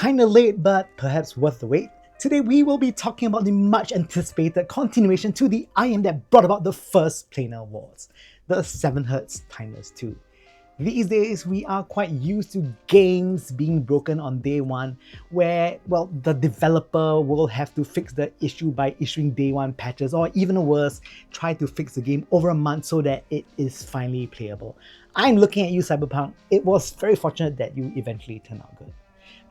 Kinda late, but perhaps worth the wait. Today we will be talking about the much anticipated continuation to the IM that brought about the first planar wars, the 7Hz Timeless 2. These days we are quite used to games being broken on day one, where, well, the developer will have to fix the issue by issuing day one patches, or even worse, try to fix the game over a month so that it is finally playable. I'm looking at you, Cyberpunk. It was very fortunate that you eventually turned out good.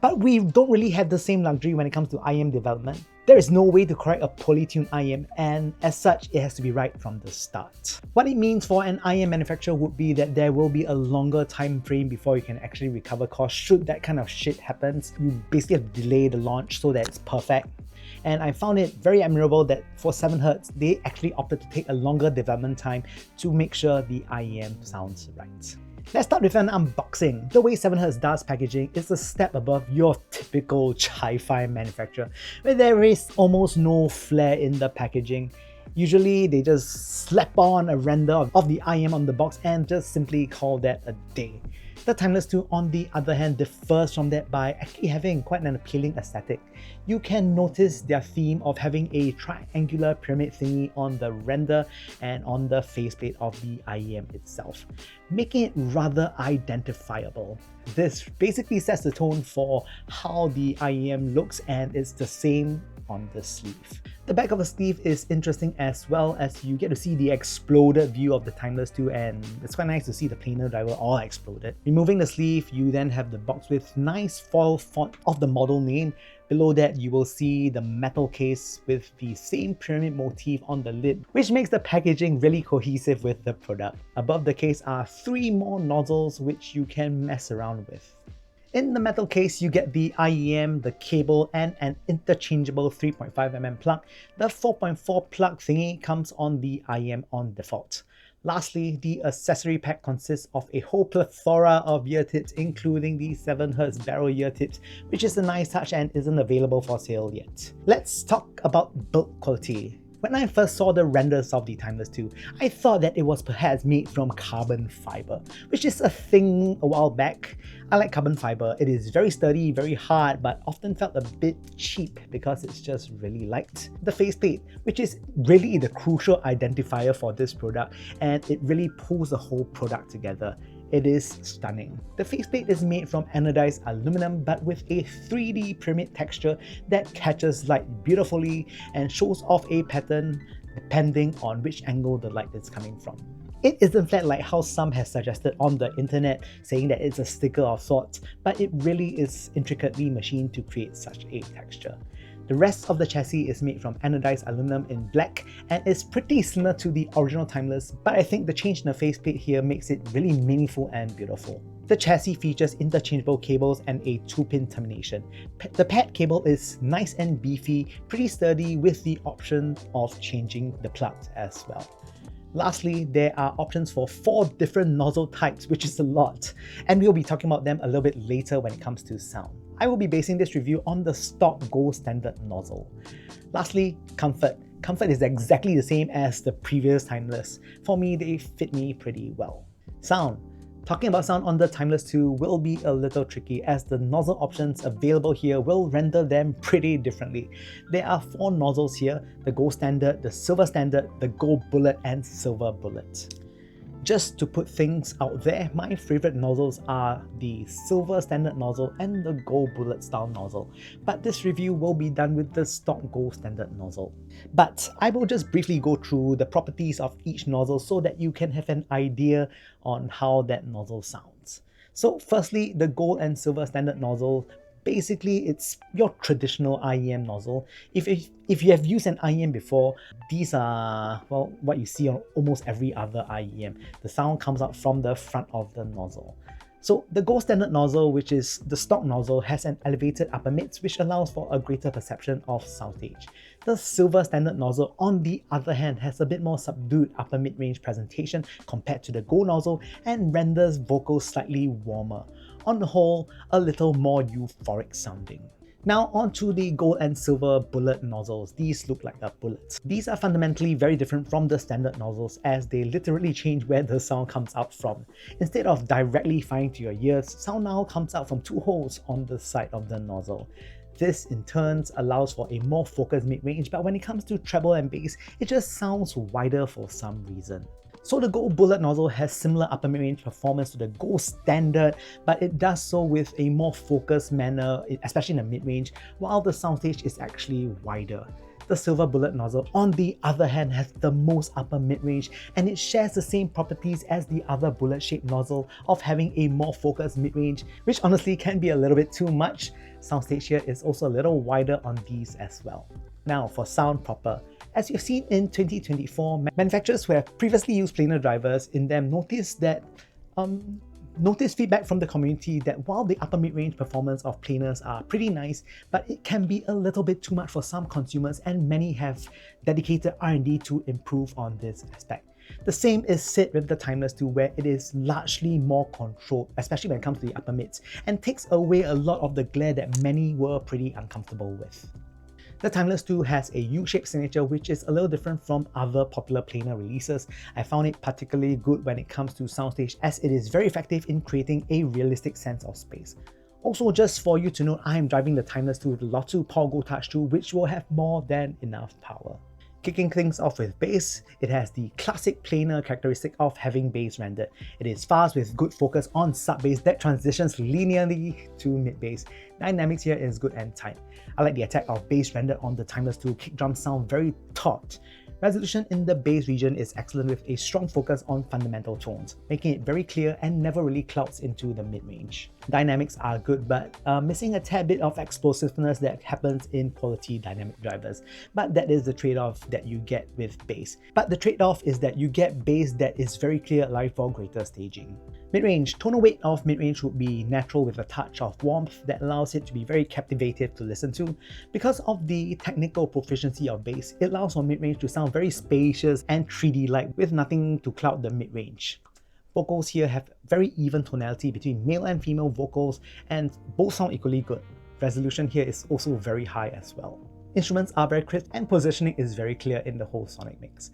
But we don't really have the same luxury when it comes to IM development. There is no way to correct a poorly tuned IM, and as such, it has to be right from the start. What it means for an IM manufacturer would be that there will be a longer time frame before you can actually recover costs. Should that kind of shit happens, you basically have to delay the launch so that it's perfect. And I found it very admirable that for 7Hz, they actually opted to take a longer development time to make sure the IM sounds right. Let's start with an unboxing. The way 7Hz does packaging is a step above your typical chifi manufacturer, where there is almost no flair in the packaging. Usually they just slap on a render of the IM on the box and just simply call that a day. The Timeless 2, on the other hand, differs from that by actually having quite an appealing aesthetic. You can notice their theme of having a triangular pyramid thingy on the render and on the faceplate of the IEM itself, making it rather identifiable. This basically sets the tone for how the IEM looks, and it's the same on the sleeve. The back of the sleeve is interesting as well, as you get to see the exploded view of the Timeless 2, and it's quite nice to see the planar driver all exploded. Removing the sleeve, you then have the box with nice foil font of the model name. Below that, you will see the metal case with the same pyramid motif on the lid, which makes the packaging really cohesive with the product. Above the case are 3 more nozzles which you can mess around with. In the metal case, you get the IEM, the cable, and an interchangeable 3.5mm plug. The 4.4 plug thingy comes on the IEM on default. Lastly, the accessory pack consists of a whole plethora of ear tips, including the 7Hz barrel ear tips, which is a nice touch and isn't available for sale yet. Let's talk about build quality. When I first saw the renders of the Timeless 2, I thought that it was perhaps made from carbon fiber, which is a thing a while back. I like carbon fiber. It is very sturdy, very hard, but often felt a bit cheap because it's just really light. The faceplate, which is really the crucial identifier for this product, and it really pulls the whole product together. It is stunning. The faceplate is made from anodized aluminum, but with a 3D pyramid texture that catches light beautifully and shows off a pattern depending on which angle the light is coming from. It isn't flat like how some have suggested on the internet, saying that it's a sticker of sorts, but it really is intricately machined to create such a texture. The rest of the chassis is made from anodized aluminum in black and is pretty similar to the original Timeless, but I think the change in the faceplate here makes it really meaningful and beautiful. The chassis features interchangeable cables and a 2-pin termination. The pad cable is nice and beefy, pretty sturdy, with the option of changing the plugs as well. Lastly, there are options for 4 different nozzle types, which is a lot, and we'll be talking about them a little bit later when it comes to sound. I will be basing this review on the stock gold standard nozzle. Lastly, comfort. Comfort is exactly the same as the previous Timeless. For me, they fit me pretty well. Sound. Talking about sound on the Timeless 2 will be a little tricky, as the nozzle options available here will render them pretty differently. There are 4 nozzles here: the Gold Standard, the Silver Standard, the Gold Bullet, and Silver Bullet. Just to put things out there, my favorite nozzles are the Silver Standard nozzle and the Gold Bullet style nozzle, but this review will be done with the stock Gold Standard nozzle. But I will just briefly go through the properties of each nozzle so that you can have an idea on how that nozzle sounds. So firstly, the Gold and Silver Standard nozzle. Basically, it's your traditional IEM nozzle. If you have used an IEM before, these are, well, what you see on almost every other IEM. The sound comes out from the front of the nozzle. So the Gold Standard nozzle, which is the stock nozzle, has an elevated upper mids, which allows for a greater perception of soundage. The Silver Standard nozzle, on the other hand, has a bit more subdued upper mid-range presentation compared to the Gold nozzle and renders vocals slightly warmer. On the whole, a little more euphoric sounding. Now on to the gold and silver bullet nozzles. These look like a bullet. These are fundamentally very different from the standard nozzles as they literally change where the sound comes out from. Instead of directly firing to your ears, sound now comes out from two holes on the side of the nozzle. This in turn allows for a more focused mid-range, but when it comes to treble and bass, it just sounds wider for some reason. So the Gold Bullet nozzle has similar upper mid-range performance to the Gold Standard, but it does so with a more focused manner, especially in the mid-range, while the soundstage is actually wider. The Silver Bullet nozzle, on the other hand, has the most upper mid-range, and it shares the same properties as the other bullet-shaped nozzle of having a more focused mid-range, which honestly can be a little bit too much. Soundstage here is also a little wider on these as well. Now for sound proper. As you've seen in 2024, manufacturers who have previously used planar drivers in them noticed feedback from the community that while the upper mid-range performance of planars are pretty nice, but it can be a little bit too much for some consumers, and many have dedicated R&D to improve on this aspect. The same is said with the Timeless 2, where it is largely more controlled, especially when it comes to the upper mids, and takes away a lot of the glare that many were pretty uncomfortable with. The Timeless 2 has a U-shaped signature, which is a little different from other popular planar releases. I found it particularly good when it comes to soundstage, as it is very effective in creating a realistic sense of space. Also, just for you to know, I am driving the Timeless 2 with the Lotto Pogo Touch 2, which will have more than enough power. Kicking things off with bass, it has the classic planar characteristic of having bass rendered. It is fast with good focus on sub-bass that transitions linearly to mid-bass. Dynamics here is good and tight. I like the attack of bass rendered on the Timeless 2. Kick drums sound very taut. Resolution in the bass region is excellent with a strong focus on fundamental tones, making it very clear and never really clouds into the mid-range. Dynamics are good, but missing a tad bit of explosiveness that happens in quality dynamic drivers. But that is the trade-off that you get with bass. But the trade-off is that you get bass that is very clear, allowing for greater staging. Mid-range. Tonal weight of mid-range would be natural with a touch of warmth that allows it to be very captivating to listen to. Because of the technical proficiency of bass, it allows for mid-range to sound very spacious and 3D-like with nothing to cloud the mid-range. Vocals here have very even tonality between male and female vocals, and both sound equally good. Resolution here is also very high as well. Instruments are very crisp and positioning is very clear in the whole sonic mix.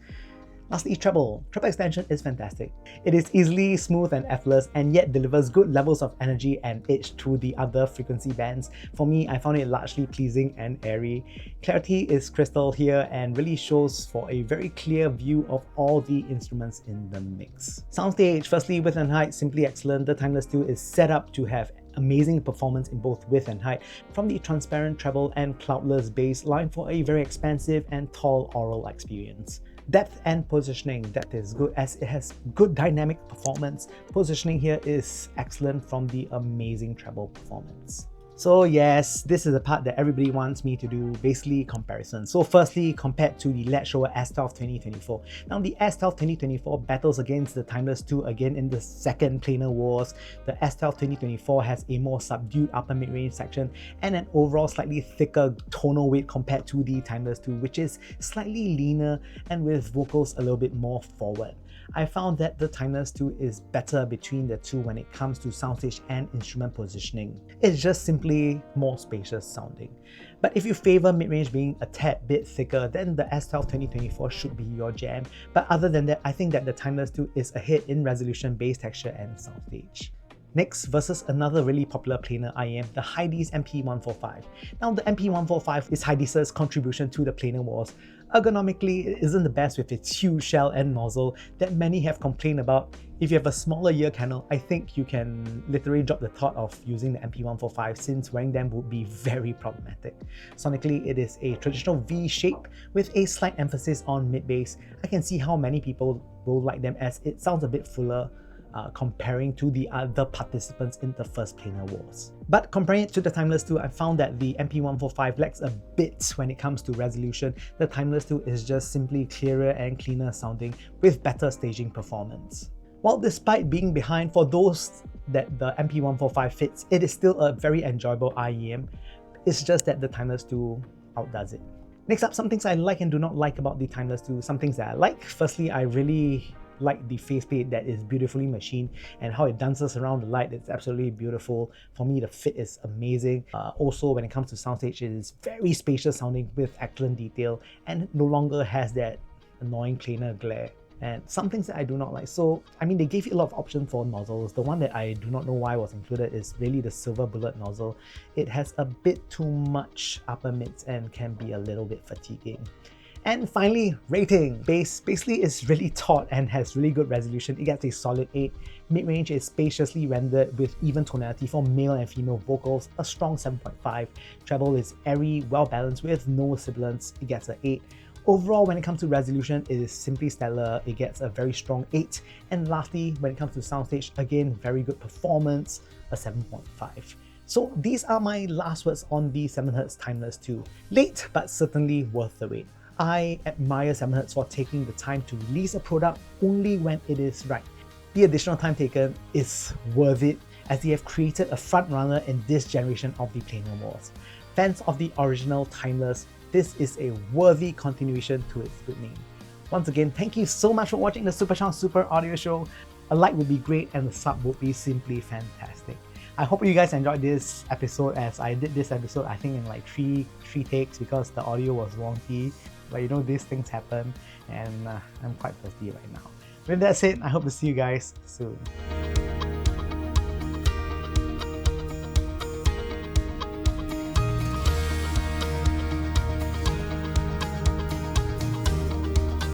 Lastly, treble. Treble extension is fantastic. It is easily smooth and effortless and yet delivers good levels of energy and edge to the other frequency bands. For me, I found it largely pleasing and airy. Clarity is crystal here and really shows for a very clear view of all the instruments in the mix. Soundstage. Firstly, width and height, simply excellent. The Timeless 2 is set up to have amazing performance in both width and height, from the transparent treble and cloudless bass line for a very expansive and tall aural experience. Depth and positioning. Depth is good as it has good dynamic performance. Positioning here is excellent from the amazing treble performance. So yes, this is the part that everybody wants me to do, basically comparison. So firstly, compared to the LetShouer S12 2024. Now the S12 2024 battles against the Timeless 2 again in the second planar wars. The S12 2024 has a more subdued upper mid-range section and an overall slightly thicker tonal weight compared to the Timeless 2, which is slightly leaner and with vocals a little bit more forward. I found that the Timeless 2 is better between the two when it comes to soundstage and instrument positioning. It's just simply more spacious sounding. But if you favor mid-range being a tad bit thicker, then the S12 2024 should be your jam. But other than that, I think that the Timeless 2 is ahead in resolution, bass texture and soundstage. Next, versus another really popular planar IEM, the Hidiz MP145. Now the MP145 is Hidiz's contribution to the planar wars. Ergonomically, it isn't the best with its huge shell and nozzle that many have complained about. If you have a smaller ear canal, I think you can literally drop the thought of using the MP145 since wearing them would be very problematic. Sonically, it is a traditional V shape with a slight emphasis on mid-bass. I can see how many people will like them as it sounds a bit fuller, comparing to the other participants in the first planar wars. But comparing it to the Timeless 2, I found that the MP145 lacks a bit when it comes to resolution. The Timeless 2 is just simply clearer and cleaner sounding with better staging performance. While despite being behind for those that the MP145 fits, it is still a very enjoyable IEM. It's just that the Timeless 2 outdoes it. Next up, some things I like and do not like about the Timeless 2. Some things that I like. Firstly, I really like the faceplate that is beautifully machined and how it dances around the light. It's absolutely beautiful. For me, the fit is amazing. Also, when it comes to soundstage, it is very spacious sounding with excellent detail and no longer has that annoying planar glare. And some things that I do not like. So, I mean, they gave you a lot of options for nozzles. The one that I do not know why was included is really the silver bullet nozzle. It has a bit too much upper mids and can be a little bit fatiguing. And finally, rating. Bass basically is really taut and has really good resolution. It gets a solid 8. Mid-range is spaciously rendered with even tonality for male and female vocals, a strong 7.5. Treble is airy, well balanced with no sibilance. It gets an 8. Overall, when it comes to resolution, it is simply stellar. It gets a very strong 8. And lastly, when it comes to soundstage, again, very good performance, a 7.5. So these are my last words on the 7Hz Timeless 2. Late, but certainly worth the wait. I admire 7Hz for taking the time to release a product only when it is right. The additional time taken is worth it, as they have created a front runner in this generation of the planar wars. Fans of the original Timeless, this is a worthy continuation to its good name. Once again, thank you so much for watching the Superchunk Super Audio Show. A like would be great and a sub would be simply fantastic. I hope you guys enjoyed this episode, as I did this episode I think in like three takes because the audio was wonky. But you know, these things happen and I'm quite thirsty right now. With that said, I hope to see you guys soon.